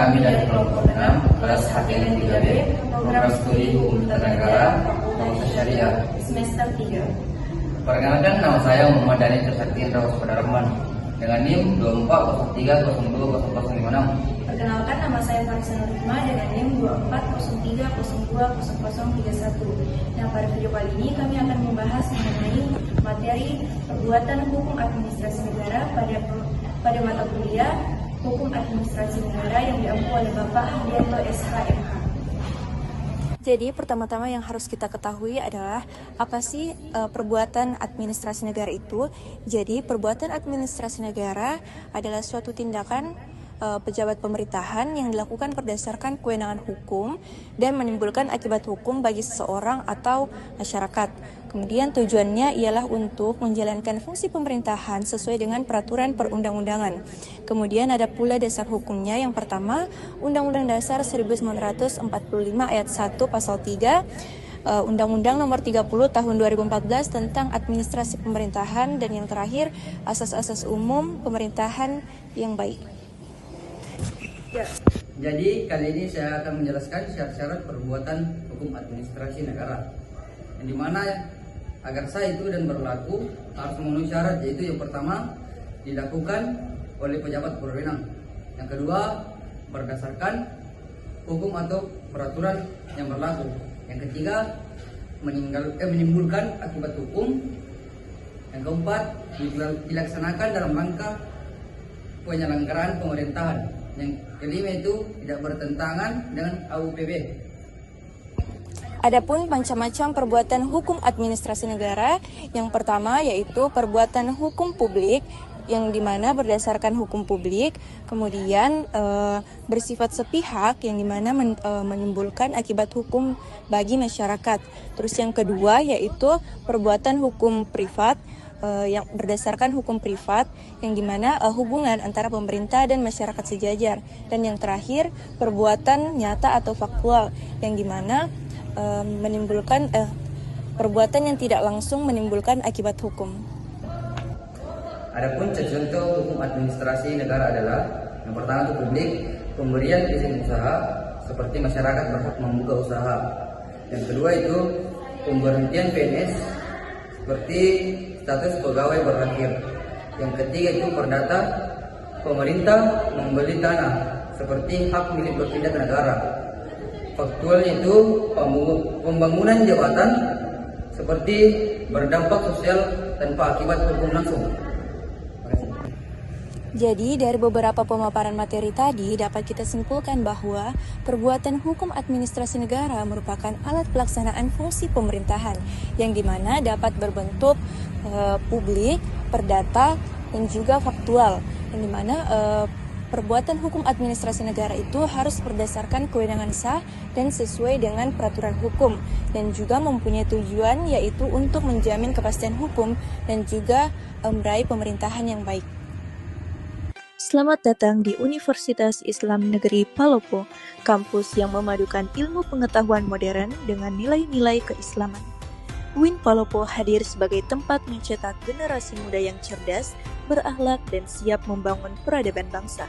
Kami dari kelompok 6, kelas HKN 3B, program studi Hukum Tata Negara, Fakultas Syariah, semester 3. Perkenalkan, nama saya Muhammad Dani Trisakti Indrawas Padarman dengan NIM 2403020056. Perkenalkan, nama saya Farisa Nurima dengan NIM 2403020031. Nah, pada video kali ini kami akan membahas mengenai materi perbuatan hukum administrasi negara pada mata kuliah Hukum Administrasi Negara yang diampu oleh Bapak Hardianto SH.MH. Jadi pertama-tama yang harus kita ketahui adalah apa sih perbuatan administrasi negara itu. Jadi perbuatan administrasi negara adalah suatu tindakan pejabat pemerintahan yang dilakukan berdasarkan kewenangan hukum dan menimbulkan akibat hukum bagi seseorang atau masyarakat. Kemudian tujuannya ialah untuk menjalankan fungsi pemerintahan sesuai dengan peraturan perundang-undangan. Kemudian ada pula dasar hukumnya. Yang pertama, Undang-Undang Dasar 1945 ayat 1 pasal 3, Undang-Undang Nomor 30 Tahun 2014 tentang Administrasi Pemerintahan, dan yang terakhir asas-asas umum pemerintahan yang baik. Ya, jadi kali ini saya akan menjelaskan syarat-syarat perbuatan hukum administrasi negara, yang dimana agar sah itu dan berlaku harus memenuhi syarat, yaitu yang pertama dilakukan oleh pejabat berwenang, yang kedua berdasarkan hukum atau peraturan yang berlaku, yang ketiga menimbulkan akibat hukum, yang keempat dilaksanakan dalam rangka penyelenggaraan pemerintahan, yang kelima itu tidak bertentangan dengan AUPB. Adapun macam-macam perbuatan hukum administrasi negara, yang pertama yaitu perbuatan hukum publik, yang dimana berdasarkan hukum publik, kemudian bersifat sepihak, yang dimana menimbulkan akibat hukum bagi masyarakat. Terus yang kedua yaitu perbuatan hukum privat, yang berdasarkan hukum privat, yang dimana hubungan antara pemerintah dan masyarakat sejajar. Dan yang terakhir perbuatan nyata atau faktual, yang dimana menimbulkan perbuatan yang tidak langsung menimbulkan akibat hukum. Adapun contoh hukum administrasi negara adalah yang pertama itu publik, pemberian izin usaha seperti masyarakat berhak membuka usaha. Yang kedua itu pemberhentian PNS seperti status pegawai berakhir. Yang ketiga itu perdata pemerintah membeli tanah seperti hak milik berpindah ke negara. Faktualnya itu pembangunan jabatan seperti berdampak sosial tanpa akibat hukum langsung. Jadi dari beberapa pemaparan materi tadi dapat kita simpulkan bahwa perbuatan hukum administrasi negara merupakan alat pelaksanaan fungsi pemerintahan yang dimana dapat berbentuk publik, perdata, dan juga faktual, yang dimana perbuatan hukum administrasi negara itu harus berdasarkan kewenangan sah dan sesuai dengan peraturan hukum, dan juga mempunyai tujuan yaitu untuk menjamin kepastian hukum dan juga meraih pemerintahan yang baik. Selamat datang di Universitas Islam Negeri Palopo, kampus yang memadukan ilmu pengetahuan modern dengan nilai-nilai keislaman. UIN Palopo hadir sebagai tempat mencetak generasi muda yang cerdas, berakhlak, dan siap membangun peradaban bangsa.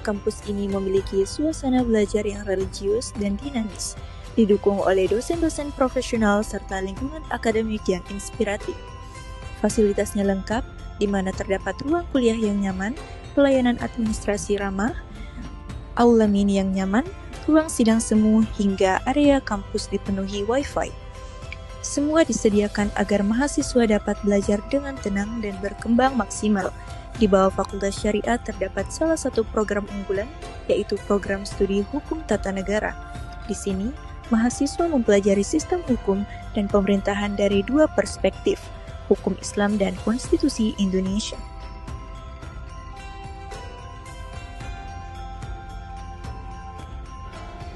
Kampus ini memiliki suasana belajar yang religius dan dinamis, didukung oleh dosen-dosen profesional serta lingkungan akademik yang inspiratif. Fasilitasnya lengkap, di mana terdapat ruang kuliah yang nyaman, pelayanan administrasi ramah, aula mini yang nyaman, ruang sidang semu, hingga area kampus dipenuhi Wi-Fi. Semua disediakan agar mahasiswa dapat belajar dengan tenang dan berkembang maksimal. Di bawah Fakultas Syariah terdapat salah satu program unggulan, yaitu program studi Hukum Tata Negara. Di sini, mahasiswa mempelajari sistem hukum dan pemerintahan dari dua perspektif, hukum Islam dan konstitusi Indonesia.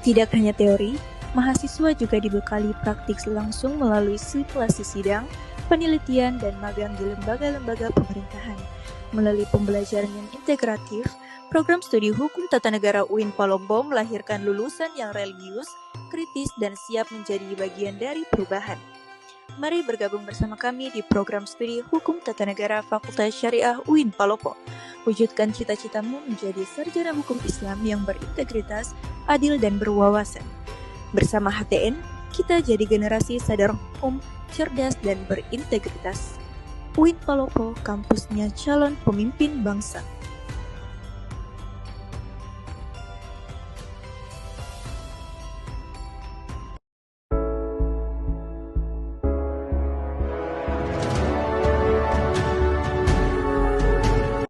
Tidak hanya teori, mahasiswa juga dibekali praktik langsung melalui simulasi sidang, penelitian, dan magang di lembaga-lembaga pemerintahan. Melalui pembelajaran yang integratif, program studi Hukum Tata Negara UIN Palopo melahirkan lulusan yang religius, kritis, dan siap menjadi bagian dari perubahan. Mari bergabung bersama kami di program studi Hukum Tata Negara Fakultas Syariah UIN Palopo. Wujudkan cita-citamu menjadi sarjana hukum Islam yang berintegritas, adil, dan berwawasan. Bersama HTN, kita jadi generasi sadar hukum, cerdas, dan berintegritas. UIN Palopo, kampusnya calon pemimpin bangsa.